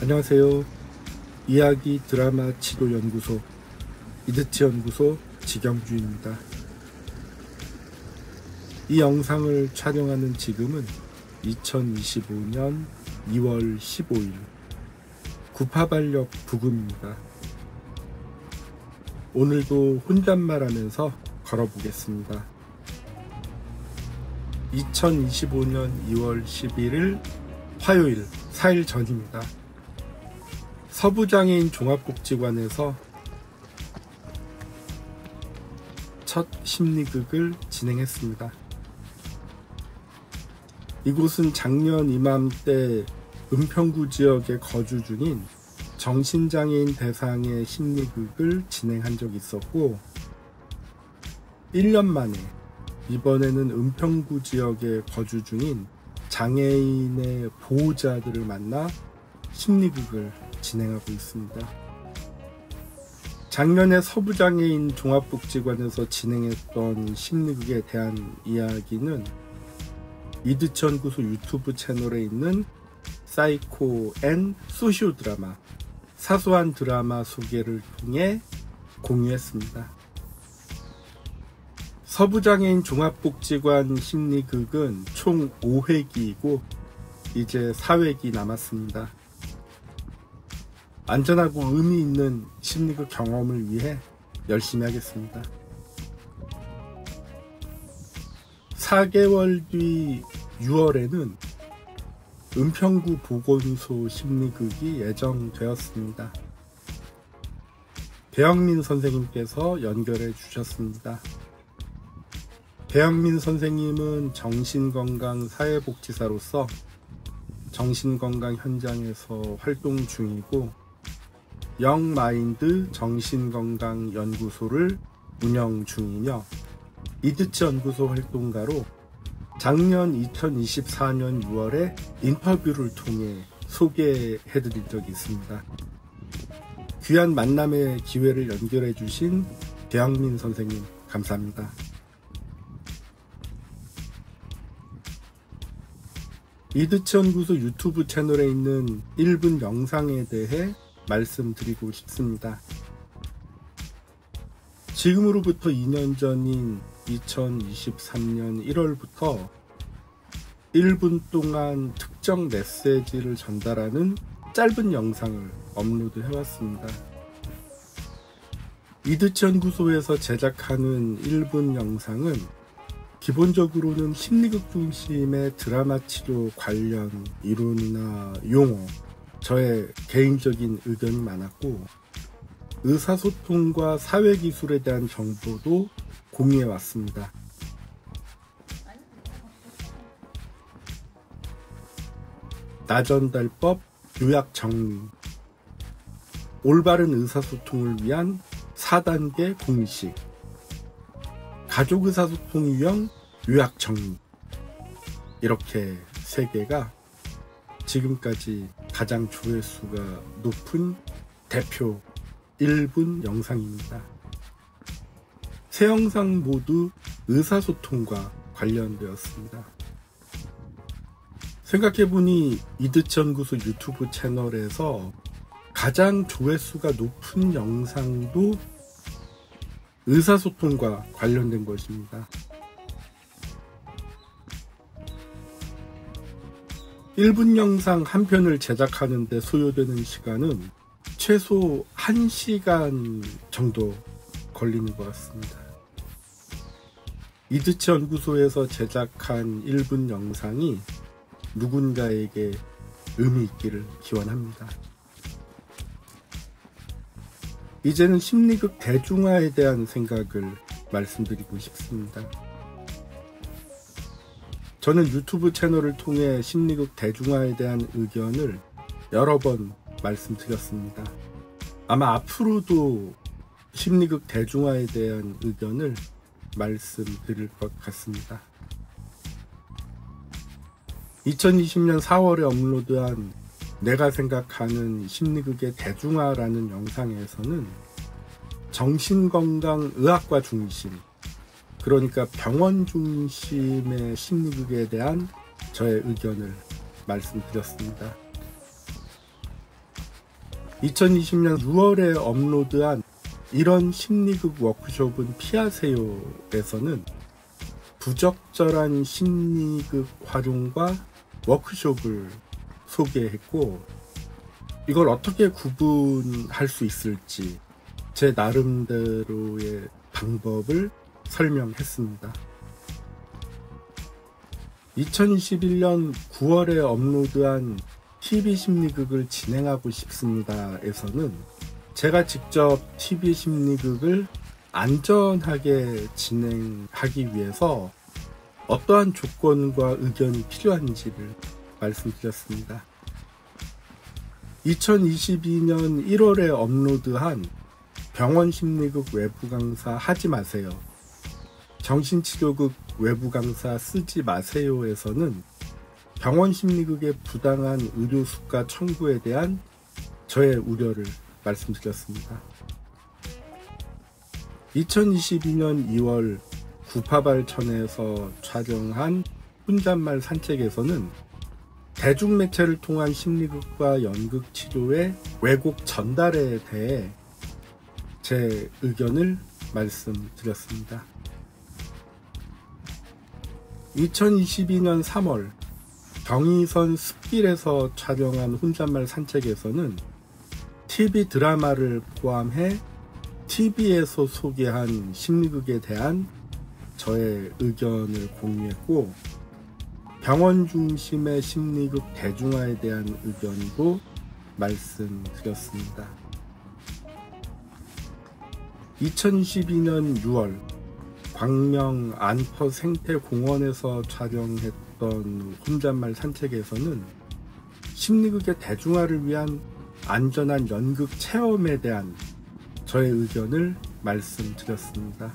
안녕하세요. 이야기 드라마 치료 연구소 이드치 연구소 지경주입니다. 이 영상을 촬영하는 지금은 2025년 2월 15일 구파발력 부근입니다. 오늘도 혼잣말하면서 걸어보겠습니다. 2025년 2월 11일 화요일 4일 전입니다. 서부장애인 종합복지관에서 첫 심리극을 진행했습니다. 이곳은 작년 이맘때 은평구 지역에 거주 중인 정신장애인 대상의 심리극을 진행한 적이 있었고, 1년 만에 이번에는 은평구 지역에 거주 중인 장애인의 보호자들을 만나 심리극을 진행하고 있습니다. 작년에 서부장애인 종합복지관에서 진행했던 심리극에 대한 이야기는 이드치 연구소 유튜브 채널에 있는 사이코 앤 소시오 드라마, 사소한 드라마 소개를 통해 공유했습니다. 서부장애인 종합복지관 심리극은 총 5회기이고 이제 4회기 남았습니다. 안전하고 의미 있는 심리극 경험을 위해 열심히 하겠습니다. 4개월 뒤 6월에는 은평구 보건소 심리극이 예정되었습니다. 배영민 선생님께서 연결해 주셨습니다. 배영민 선생님은 정신건강 사회복지사로서 정신건강 현장에서 활동 중이고, 영마인드 정신건강연구소를 운영 중이며 이드치 연구소 활동가로 작년 2024년 6월에 인터뷰를 통해 소개해드린 적이 있습니다. 귀한 만남의 기회를 연결해 주신 배영민 선생님 감사합니다. 이드치 연구소 유튜브 채널에 있는 1분 영상에 대해 말씀드리고 싶습니다. 지금으로부터 2년 전인 2023년 1월부터 1분 동안 특정 메시지를 전달하는 짧은 영상을 업로드 해왔습니다. 이드치 연구소에서 제작하는 1분 영상은 기본적으로는 심리극 중심의 드라마 치료 관련 이론이나 용어, 저의 개인적인 의견이 많았고, 의사소통과 사회기술에 대한 정보도 공유해왔습니다. 나전달법 요약정리, 올바른 의사소통을 위한 4단계 공식, 가족의사소통 유형 요약정리, 이렇게 3개가 지금까지 가장 조회수가 높은 대표 1분 영상입니다. 세 영상 모두 의사소통과 관련되었습니다. 생각해보니 이드치 연구소 유튜브 채널에서 가장 조회수가 높은 영상도 의사소통과 관련된 것입니다. 1분 영상 한 편을 제작하는데 소요되는 시간은 최소 1시간 정도 걸리는 것 같습니다. 이드치 연구소에서 제작한 1분 영상이 누군가에게 의미 있기를 기원합니다. 이제는 심리극 대중화에 대한 생각을 말씀드리고 싶습니다. 저는 유튜브 채널을 통해 심리극 대중화에 대한 의견을 여러 번 말씀드렸습니다. 아마 앞으로도 심리극 대중화에 대한 의견을 말씀드릴 것 같습니다. 2020년 4월에 업로드한 내가 생각하는 심리극의 대중화라는 영상에서는 정신건강의학과 중심, 그러니까 병원 중심의 심리극에 대한 저의 의견을 말씀드렸습니다. 2020년 6월에 업로드한 이런 심리극 워크숍은 피하세요에서는 부적절한 심리극 활용과 워크숍을 소개했고, 이걸 어떻게 구분할 수 있을지 제 나름대로의 방법을 설명했습니다. 2021년 9월에 업로드한 TV 심리극을 진행하고 싶습니다에서는 제가 직접 TV 심리극을 안전하게 진행하기 위해서 어떠한 조건과 의견이 필요한지를 말씀드렸습니다. 2022년 1월에 업로드한 병원 심리극 외부 강사 하지 마세요, 정신치료극 외부 강사 쓰지 마세요에서는 병원 심리극의 부당한 의료 수가 청구에 대한 저의 우려를 말씀드렸습니다. 2022년 2월 구파발천에서 촬영한 혼잣말 산책에서는 대중매체를 통한 심리극과 연극 치료의 왜곡 전달에 대해 제 의견을 말씀드렸습니다. 2022년 3월 경의선 숲길에서 촬영한 혼잣말 산책에서는 TV 드라마를 포함해 TV에서 소개한 심리극에 대한 저의 의견을 공유했고, 병원 중심의 심리극 대중화에 대한 의견도 말씀드렸습니다. 2012년 6월 광명 안퍼 생태공원에서 촬영했던 혼잣말 산책에서는 심리극의 대중화를 위한 안전한 연극 체험에 대한 저의 의견을 말씀드렸습니다.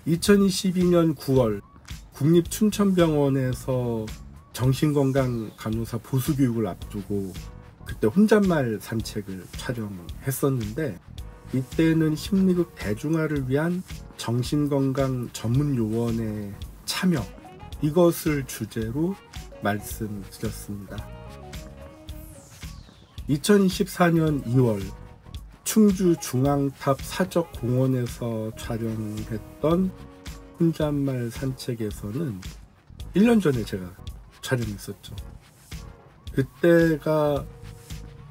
(2022년 9월) 국립춘천병원에서 정신건강 간호사 보수교육을 앞두고 그때 혼잣말 산책을 촬영했었는데, 이때는 심리극 대중화를 위한 정신건강 전문요원의 참여, 이것을 주제로 말씀드렸습니다. 2024년 2월 충주 중앙탑 사적공원에서 촬영했던 혼잣말 산책에서는 1년 전에 제가 촬영했었죠. 그때가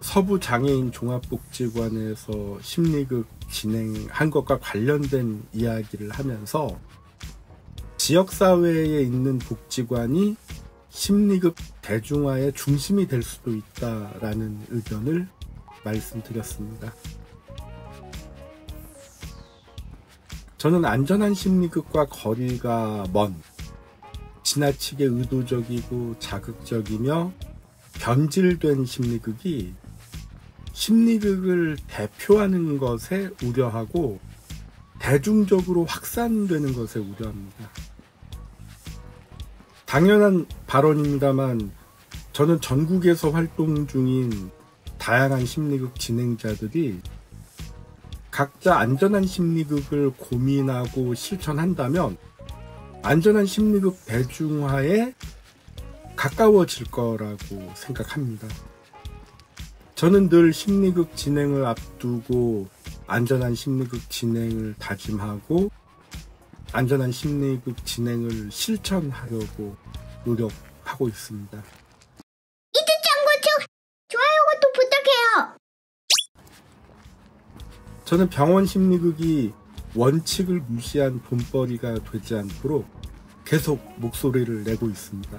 서부장애인 종합복지관에서 심리극 진행한 것과 관련된 이야기를 하면서 지역사회에 있는 복지관이 심리극 대중화의 중심이 될 수도 있다라는 의견을 말씀드렸습니다. 저는 안전한 심리극과 거리가 먼, 지나치게 의도적이고 자극적이며 변질된 심리극이 심리극을 대표하는 것에 우려하고 대중적으로 확산되는 것에 우려합니다. 당연한 발언입니다만, 저는 전국에서 활동 중인 다양한 심리극 진행자들이 각자 안전한 심리극을 고민하고 실천한다면 안전한 심리극 대중화에 가까워질 거라고 생각합니다. 저는 늘 심리극 진행을 앞두고 안전한 심리극 진행을 다짐하고 안전한 심리극 진행을 실천하려고 노력하고 있습니다. 이트짱구청 좋아요 또 부탁해요. 저는 병원 심리극이 원칙을 무시한 돈벌이가 되지 않도록 계속 목소리를 내고 있습니다.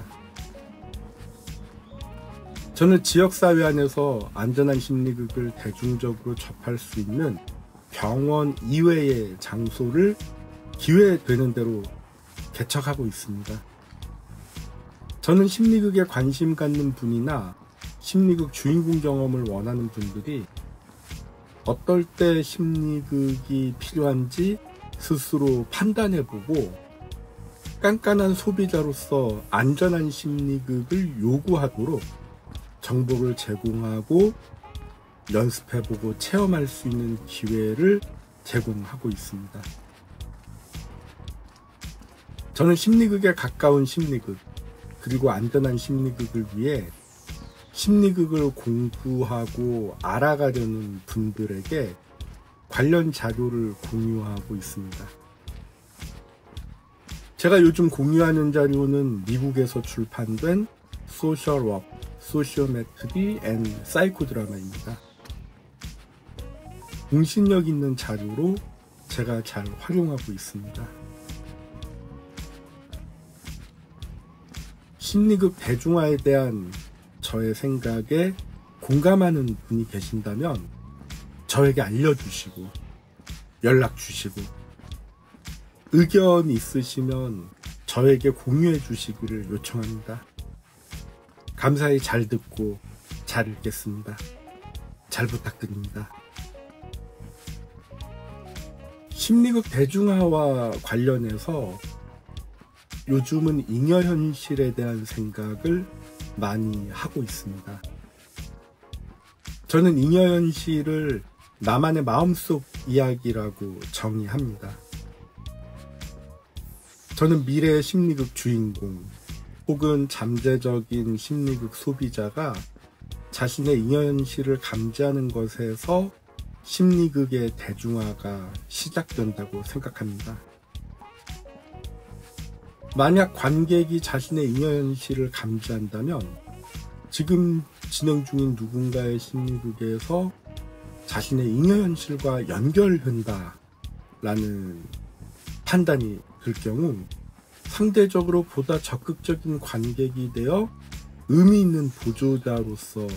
저는 지역사회 안에서 안전한 심리극을 대중적으로 접할 수 있는 병원 이외의 장소를 기회되는 대로 개척하고 있습니다. 저는 심리극에 관심 갖는 분이나 심리극 주인공 경험을 원하는 분들이 어떨 때 심리극이 필요한지 스스로 판단해보고 깐깐한 소비자로서 안전한 심리극을 요구하도록 정보를 제공하고 연습해보고 체험할 수 있는 기회를 제공하고 있습니다. 저는 심리극에 가까운 심리극 그리고 안전한 심리극을 위해 심리극을 공부하고 알아가려는 분들에게 관련 자료를 공유하고 있습니다. 제가 요즘 공유하는 자료는 미국에서 출판된 소셜 워크, 소시오메트리 앤 사이코 드라마입니다. 공신력 있는 자료로 제가 잘 활용하고 있습니다. 심리극 대중화에 대한 저의 생각에 공감하는 분이 계신다면 저에게 알려주시고 연락 주시고 의견이 있으시면 저에게 공유해 주시기를 요청합니다. 감사히 잘 듣고 잘 읽겠습니다. 잘 부탁드립니다. 심리극 대중화와 관련해서 요즘은 잉여현실에 대한 생각을 많이 하고 있습니다. 저는 잉여현실을 나만의 마음속 이야기라고 정의합니다. 저는 미래의 심리극 주인공 혹은 잠재적인 심리극 소비자가 자신의 잉여현실을 감지하는 것에서 심리극의 대중화가 시작된다고 생각합니다. 만약 관객이 자신의 잉여현실을 감지한다면 지금 진행 중인 누군가의 심리극에서 자신의 잉여현실과 연결된다라는 판단이 들 경우 상대적으로 보다 적극적인 관객이 되어 의미 있는 보조자로서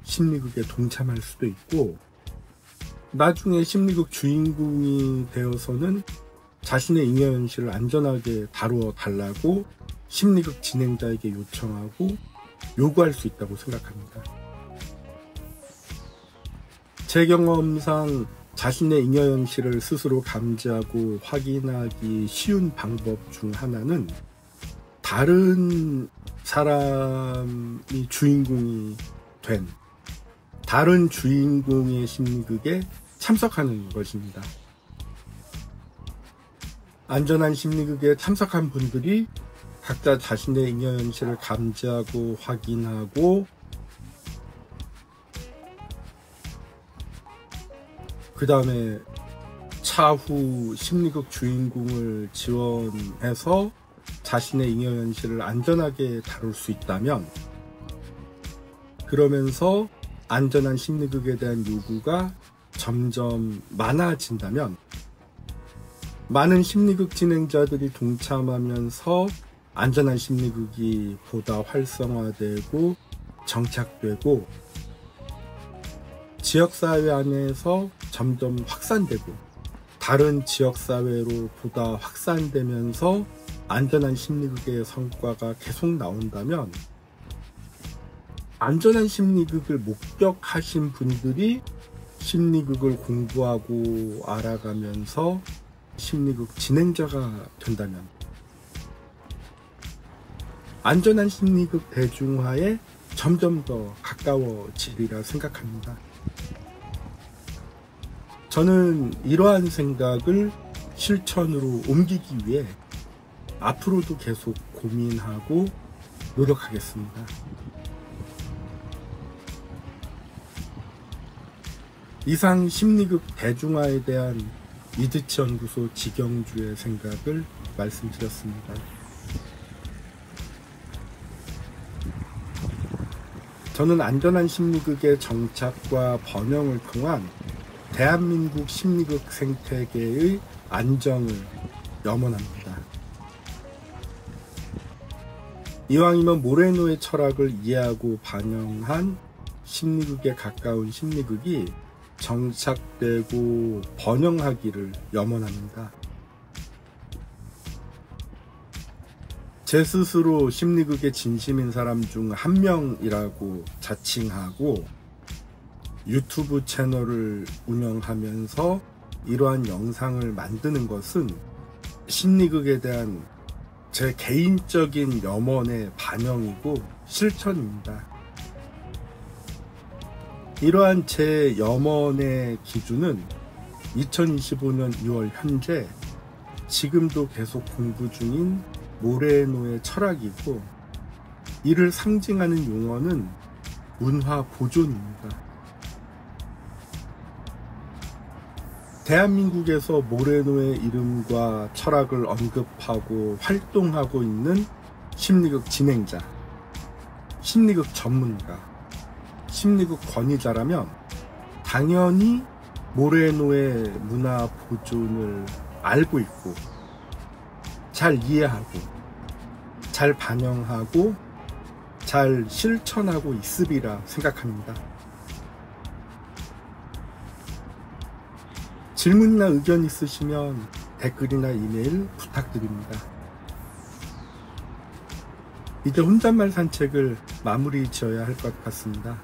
심리극에 동참할 수도 있고 나중에 심리극 주인공이 되어서는 자신의 잉여현실을 안전하게 다루어 달라고 심리극 진행자에게 요청하고 요구할 수 있다고 생각합니다. 제 경험상 자신의 잉여현실을 스스로 감지하고 확인하기 쉬운 방법 중 하나는 다른 사람이 주인공이 된 다른 주인공의 심리극에 참석하는 것입니다. 안전한 심리극에 참석한 분들이 각자 자신의 잉여현실을 감지하고 확인하고 그 다음에 차후 심리극 주인공을 지원해서 자신의 잉여현실을 안전하게 다룰 수 있다면 그러면서 안전한 심리극에 대한 요구가 점점 많아진다면 많은 심리극 진행자들이 동참하면서 안전한 심리극이 보다 활성화되고 정착되고 지역사회 안에서 점점 확산되고 다른 지역사회로 보다 확산되면서 안전한 심리극의 성과가 계속 나온다면 안전한 심리극을 목격하신 분들이 심리극을 공부하고 알아가면서 심리극 진행자가 된다면 안전한 심리극 대중화에 점점 더 가까워지리라 생각합니다. 저는 이러한 생각을 실천으로 옮기기 위해 앞으로도 계속 고민하고 노력하겠습니다. 이상 심리극 대중화에 대한 이드치 연구소 지경주의 생각을 말씀드렸습니다. 저는 안전한 심리극의 정착과 번영을 통한 대한민국 심리극 생태계의 안정을 염원합니다. 이왕이면 모레노의 철학을 이해하고 반영한 심리극에 가까운 심리극이 정착되고 번영하기를 염원합니다. 제 스스로 심리극에 진심인 사람 중 한 명이라고 자칭하고 유튜브 채널을 운영하면서 이러한 영상을 만드는 것은 심리극에 대한 제 개인적인 염원의 반영이고 실천입니다. 이러한 제 염원의 기준은 2025년 2월 현재 지금도 계속 공부 중인 모레노의 철학이고, 이를 상징하는 용어는 문화 보존입니다. 대한민국에서 모레노의 이름과 철학을 언급하고 활동하고 있는 심리극 진행자, 심리극 전문가, 심리극 권위자라면 당연히 모레노의 문화 보존을 알고 있고 잘 이해하고 잘 반영하고 잘 실천하고 있으리라 생각합니다. 질문이나 의견 있으시면 댓글이나 이메일 부탁드립니다. 이제 혼잣말 산책을 마무리 지어야 할 것 같습니다.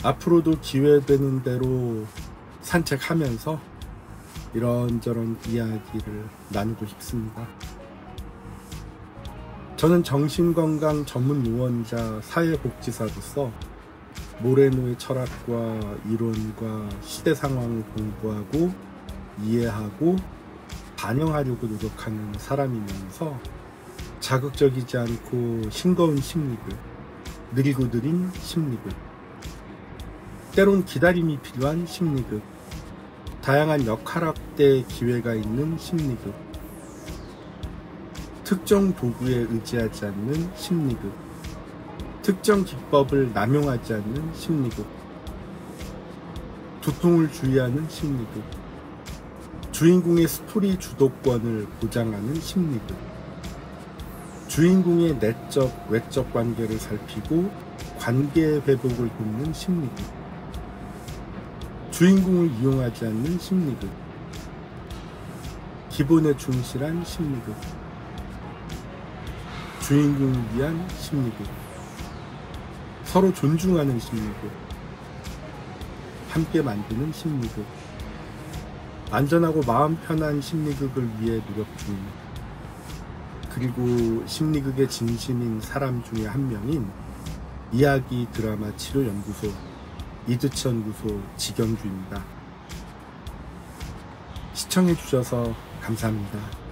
앞으로도 기회되는 대로 산책하면서 이런저런 이야기를 나누고 싶습니다. 저는 정신건강 전문 요원자 사회복지사로서 모레노의 철학과 이론과 시대 상황을 공부하고 이해하고 반영하려고 노력하는 사람이면서 자극적이지 않고 싱거운 심리극, 느리고 느린 심리극, 때론 기다림이 필요한 심리극, 다양한 역할합대 기회가 있는 심리극, 특정 도구에 의지하지 않는 심리극, 특정 기법을 남용하지 않는 심리극, 두통을 주의하는 심리극, 주인공의 스토리 주도권을 보장하는 심리극, 주인공의 내적, 외적 관계를 살피고 관계 회복을 돕는 심리극, 주인공을 이용하지 않는 심리극, 기본에 충실한 심리극, 주인공을 위한 심리극, 서로 존중하는 심리극, 함께 만드는 심리극, 안전하고 마음 편한 심리극을 위해 노력 중입니다. 그리고 심리극의 진심인 사람 중에 한 명인 이야기 드라마 치료 연구소 이드치 연구소 지경주입니다. 시청해 주셔서 감사합니다.